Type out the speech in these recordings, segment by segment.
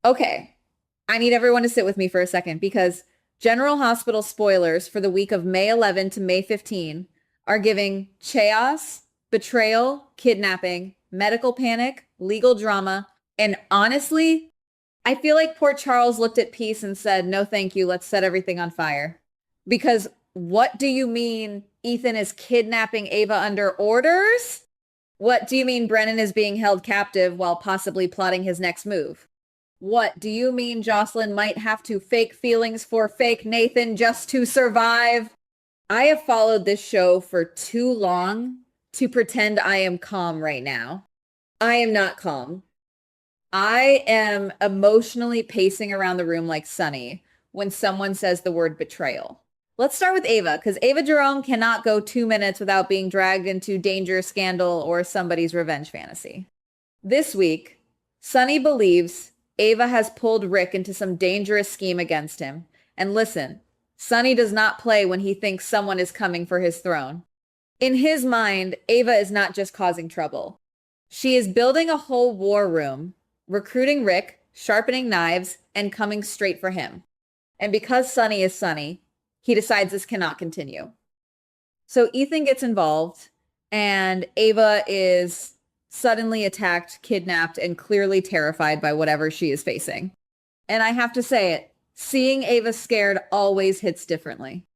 Okay, I need everyone to sit with me for a second because General Hospital spoilers for the week of May 11 to May 15 are giving chaos, betrayal, kidnapping, medical panic, legal drama, and honestly, I feel like Port Charles looked at peace and said, no, thank you, let's set everything on fire. Because what do you mean Ethan is kidnapping Ava under orders? What do you mean Brennan is being held captive while possibly plotting his next move? What do you mean Jocelyn might have to fake feelings for fake Nathan just to survive? I have followed this show for too long to pretend I am calm right now. I am not calm. I am emotionally pacing around the room like Sunny when someone says the word betrayal. Let's start with Ava, because Ava Jerome cannot go 2 minutes without being dragged into danger, scandal, or somebody's revenge fantasy. This week, Sunny believes Ava has pulled Rick into some dangerous scheme against him. And listen, Sunny does not play when he thinks someone is coming for his throne. In his mind, Ava is not just causing trouble. She is building a whole war room, recruiting Rick, sharpening knives, and coming straight for him. And because Sunny is Sunny, he decides this cannot continue. So Ethan gets involved, and Ava is suddenly attacked, kidnapped, and clearly terrified by whatever she is facing. And I have to say it, seeing Ava scared always hits differently.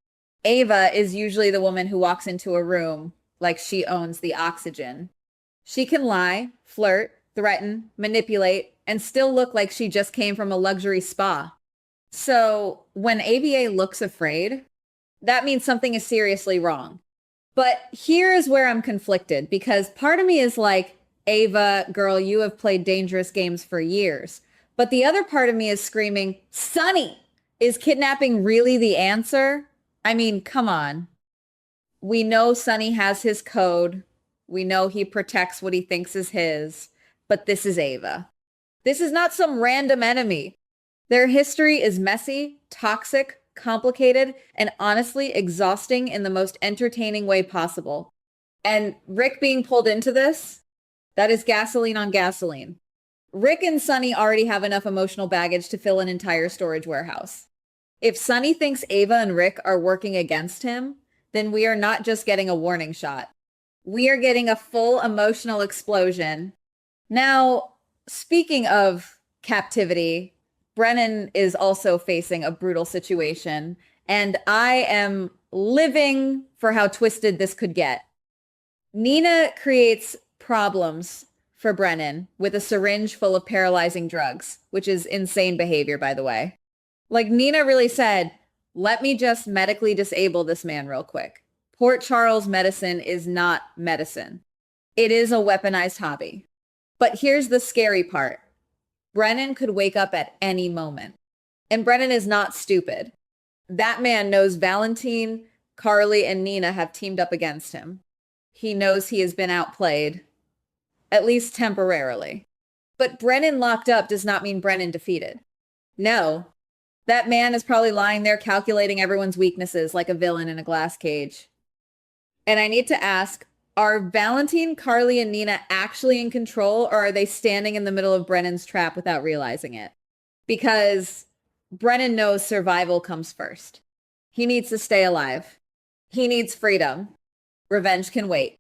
Ava is usually the woman who walks into a room like she owns the oxygen. She can lie, flirt, threaten, manipulate, and still look like she just came from a luxury spa. So when AVA looks afraid, that means something is seriously wrong. But here is where I'm conflicted because part of me is like, Ava, girl, you have played dangerous games for years. But the other part of me is screaming, Sunny, is kidnapping really the answer? I mean, come on. We know Sunny has his code. We know he protects what he thinks is his. But this is Ava. This is not some random enemy. Their history is messy, toxic, complicated, and honestly exhausting in the most entertaining way possible. And Rick being pulled into this, that is gasoline on gasoline. Rick and Sunny already have enough emotional baggage to fill an entire storage warehouse. If Sunny thinks Ava and Rick are working against him, then we are not just getting a warning shot. We are getting a full emotional explosion. Now, speaking of captivity, Brennan is also facing a brutal situation, and I am living for how twisted this could get. Nina creates problems for Brennan with a syringe full of paralyzing drugs, which is insane behavior, by the way. Like Nina really said, let me just medically disable this man real quick. Port Charles medicine is not medicine. It is a weaponized hobby. But here's the scary part. Brennan could wake up at any moment. And Brennan is not stupid. That man knows Valentine, Carly, and Nina have teamed up against him. He knows he has been outplayed, at least temporarily. But Brennan locked up does not mean Brennan defeated. No, that man is probably lying there calculating everyone's weaknesses like a villain in a glass cage. And I need to ask, are Valentine, Carly, and Nina actually in control, or are they standing in the middle of Brennan's trap without realizing it? Because Brennan knows survival comes first. He needs to stay alive. He needs freedom. Revenge can wait.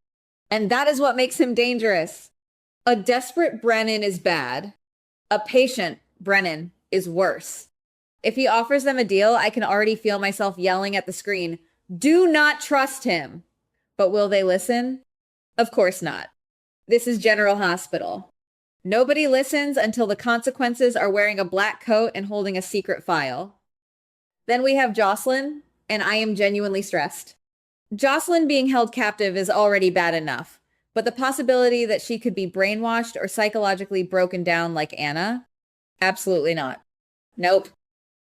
And that is what makes him dangerous. A desperate Brennan is bad. A patient Brennan is worse. If he offers them a deal, I can already feel myself yelling at the screen, do not trust him. But will they listen? Of course not. This is General Hospital. Nobody listens until the consequences are wearing a black coat and holding a secret file. Then we have Jocelyn, and I am genuinely stressed. Jocelyn being held captive is already bad enough, but the possibility that she could be brainwashed or psychologically broken down like Anna? Absolutely not. Nope.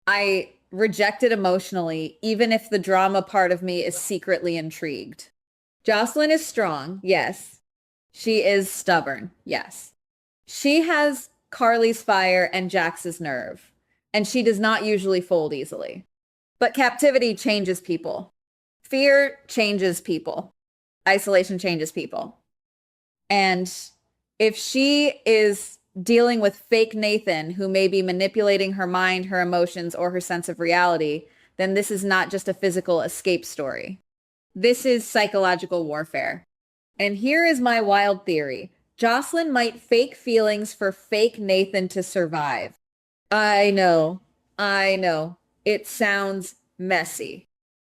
I reject it emotionally, even if the drama part of me is secretly intrigued. Jocelyn is strong, yes. She is stubborn, yes. She has Carly's fire and Jax's nerve, and she does not usually fold easily. But captivity changes people. Fear changes people. Isolation changes people. And if she is dealing with fake Nathan, who may be manipulating her mind, her emotions, or her sense of reality, then this is not just a physical escape story. This is psychological warfare. And here is my wild theory. Jocelyn might fake feelings for fake Nathan to survive. I know. I know. It sounds messy.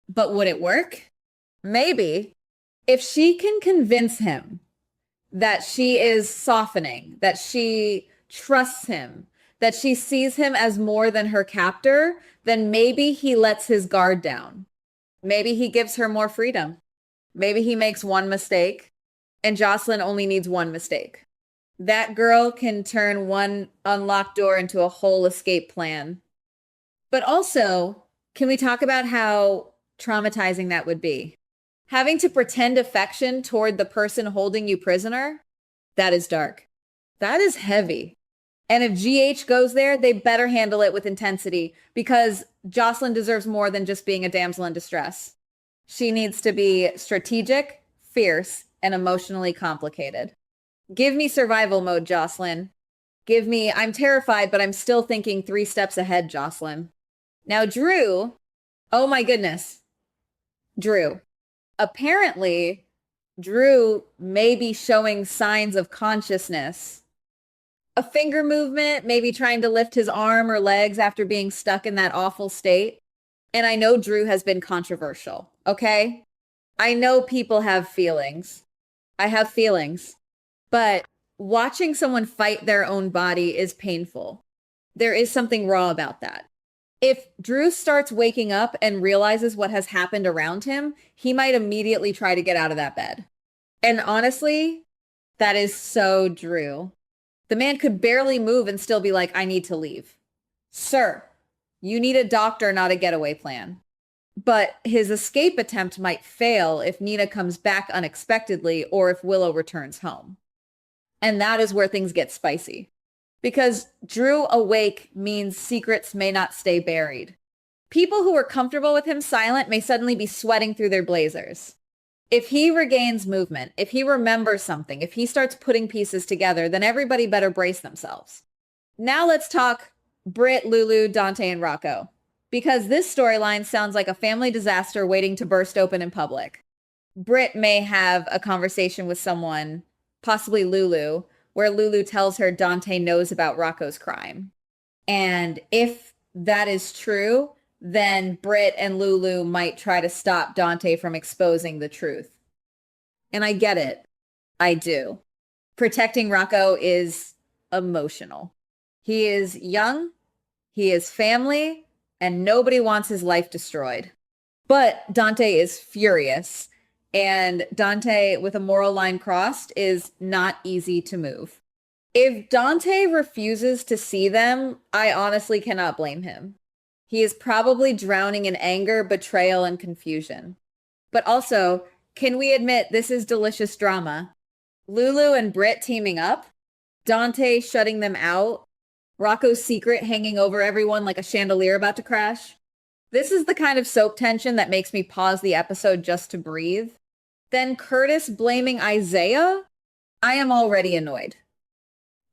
But would it work? Maybe. If she can convince him that she is softening, that she trusts him, that she sees him as more than her captor, then maybe he lets his guard down. Maybe he gives her more freedom. Maybe he makes one mistake, and Jocelyn only needs one mistake. That girl can turn one unlocked door into a whole escape plan. But also, can we talk about how traumatizing that would be? Having to pretend affection toward the person holding you prisoner, that is dark. That is heavy. And if GH goes there, they better handle it with intensity because Jocelyn deserves more than just being a damsel in distress. She needs to be strategic, fierce, and emotionally complicated. Give me survival mode, Jocelyn. Give me, I'm terrified, but I'm still thinking 3 steps ahead, Jocelyn. Now, Drew, oh my goodness. Drew. Apparently, Drew may be showing signs of consciousness. A finger movement, maybe trying to lift his arm or legs after being stuck in that awful state. And I know Drew has been controversial, okay? I know people have feelings. I have feelings. But watching someone fight their own body is painful. There is something raw about that. If Drew starts waking up and realizes what has happened around him, he might immediately try to get out of that bed. And honestly, that is so Drew. The man could barely move and still be like, I need to leave. Sir, you need a doctor, not a getaway plan. But his escape attempt might fail if Nina comes back unexpectedly or if Willow returns home. And that is where things get spicy. Because Drew awake means secrets may not stay buried. People who were comfortable with him silent may suddenly be sweating through their blazers. If he regains movement, if he remembers something, if he starts putting pieces together, then everybody better brace themselves. Now let's talk Britt, Lulu, Dante, and Rocco. Because this storyline sounds like a family disaster waiting to burst open in public. Britt may have a conversation with someone, possibly Lulu, where Lulu tells her Dante knows about Rocco's crime. And if that is true, then Britt and Lulu might try to stop Dante from exposing the truth. And I get it. I do. Protecting Rocco is emotional. He is young, he is family, and nobody wants his life destroyed. But Dante is furious. And Dante, with a moral line crossed, is not easy to move. If Dante refuses to see them, I honestly cannot blame him. He is probably drowning in anger, betrayal, and confusion. But also, can we admit this is delicious drama? Lulu and Britt teaming up, Dante shutting them out, Rocco's secret hanging over everyone like a chandelier about to crash. This is the kind of soap tension that makes me pause the episode just to breathe. Then Curtis blaming Isaiah? I am already annoyed.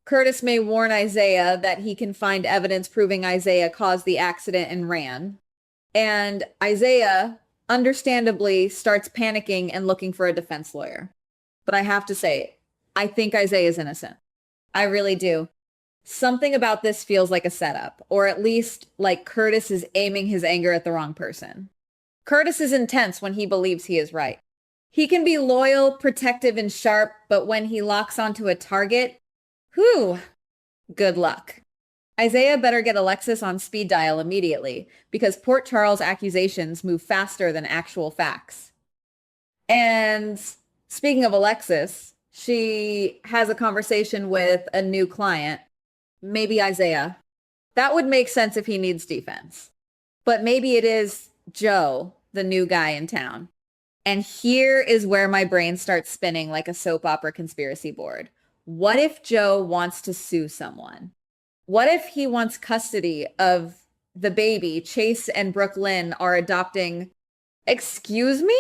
Curtis may warn Isaiah that he can find evidence proving Isaiah caused the accident and ran. And Isaiah, understandably, starts panicking and looking for a defense lawyer. But I have to say, I think Isaiah is innocent. I really do. Something about this feels like a setup, or at least like Curtis is aiming his anger at the wrong person. Curtis is intense when he believes he is right. He can be loyal, protective, and sharp, but when he locks onto a target, whew, good luck. Isaiah better get Alexis on speed dial immediately, because Port Charles accusations move faster than actual facts. And speaking of Alexis, she has a conversation with a new client, maybe Isaiah. That would make sense if he needs defense. But maybe it is Joe, the new guy in town. And here is where my brain starts spinning like a soap opera conspiracy board. What if Joe wants to sue someone? What if he wants custody of the baby Chase and Brooklyn are adopting? Excuse me?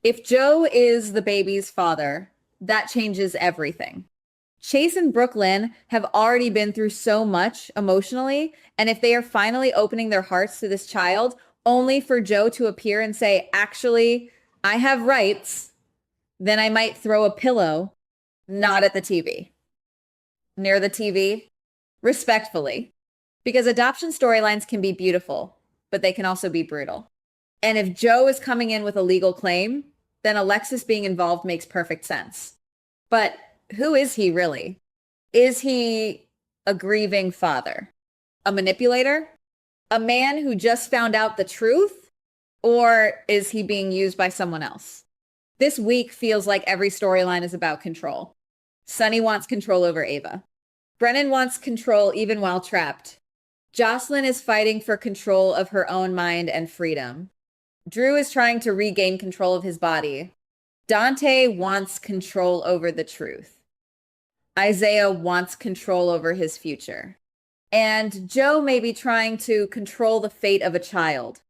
If Joe is the baby's father, that changes everything. Chase and Brooklyn have already been through so much emotionally, and if they are finally opening their hearts to this child, only for Joe to appear and say, actually, I have rights, then I might throw a pillow, not at the TV. Near the TV, respectfully. Because adoption storylines can be beautiful, but they can also be brutal. And if Joe is coming in with a legal claim, then Alexis being involved makes perfect sense. But who is he really? Is he a grieving father? A manipulator? A man who just found out the truth? Or is he being used by someone else? This week feels like every storyline is about control. Sonny wants control over Ava. Brennan wants control even while trapped. Jocelyn is fighting for control of her own mind and freedom. Drew is trying to regain control of his body. Dante wants control over the truth. Isaiah wants control over his future. And Joe may be trying to control the fate of a child.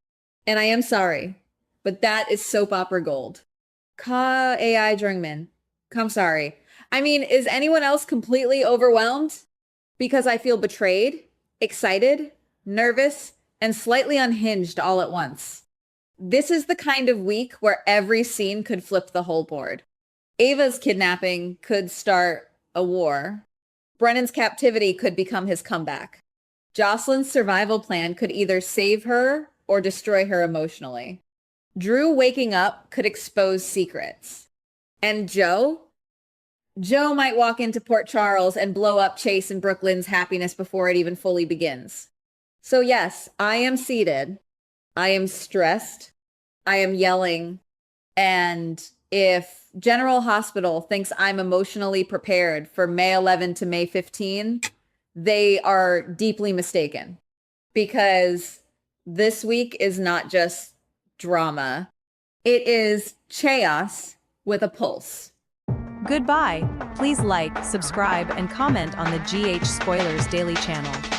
And I am sorry, but that is soap opera gold. Ka AI Jungmin. I'm sorry. I mean, is anyone else completely overwhelmed? Because I feel betrayed, excited, nervous, and slightly unhinged all at once. This is the kind of week where every scene could flip the whole board. Ava's kidnapping could start a war. Brennan's captivity could become his comeback. Jocelyn's survival plan could either save her or destroy her emotionally. Drew waking up could expose secrets. And Joe? Joe might walk into Port Charles and blow up Chase and Brooklyn's happiness before it even fully begins. So yes, I am seated. I am stressed. I am yelling. And if General Hospital thinks I'm emotionally prepared for May 11 to May 15, they are deeply mistaken. Because this week is not just drama. It is chaos with a pulse. Goodbye. Please like, subscribe, and comment on the GH Spoilers Daily channel.